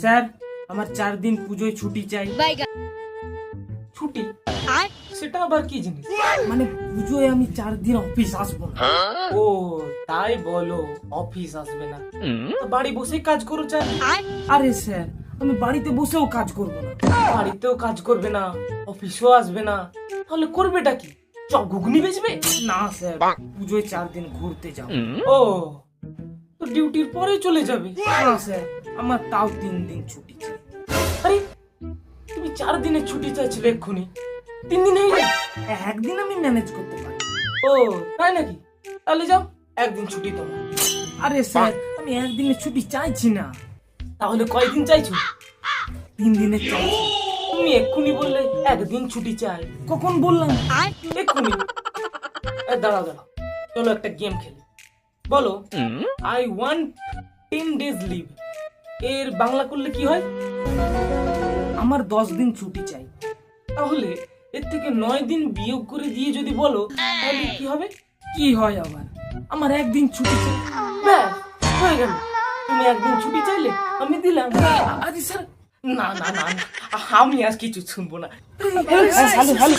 Sir আমার 4 দিন পুজোয় ছুটি চাই। ছুটি? সেটা আবার কি জিনিস? মানে পুজোয় আমি 4 দিন অফিস আসবো না। ও তাই বলো, অফিস আসবে না? তো বাড়ি বসেই কাজ করো চাই। আরে স্যার আমি বাড়িতে বসেও কাজ করবো না। বাড়িতেও কাজ করবে না, অফিসও আসবে না, তাহলে করবেটা কি? চপ ঘুগনি বেচবে? না স্যার, পুজোয় 4 দিন ঘুরতে যাব। ও তো ডিউটির পরে চলে যাবে? না স্যার, আমার তাও 3 দিন ছুটি চাই। আরে তুমি 4 দিনের ছুটি চাইছিলে, এক্ষুনি 3 দিন হয়ে গেল। একদিন আমি ম্যানেজ করতে পারি। ও তাই নাকি? তাহলে যাও, একদিন ছুটি তোমার। আরে স্যার আমি একদিনের ছুটি চাইছি না, তাহলে কয়দিন চাইছো? 3 দিনের চাইছি। তুমি এক্ষুনি বললে একদিন ছুটি চাই। কখন বললাম? এক্ষুনি। দাঁড়াও দাঁড়াও, চলো একটা গেম খেলি। বলো আই ওয়ান্ট 10 ডেজ লিভ, এর বাংলা করলে কি হয়? আমার 10 দিন ছুটি চাই। তাহলে এর থেকে 9 দিন বিয়োগ করে দিয়ে যদি বলো, তাহলে কি হবে? কি হয় আবার? আমার একদিন ছুটি চাই। ব্যাস হয়ে গেল। তুমি একদিন ছুটি চাইলে, আমি দিলাম। আরে স্যার না না না না, আমি আর কিছু শুনবো না। Hello hello hello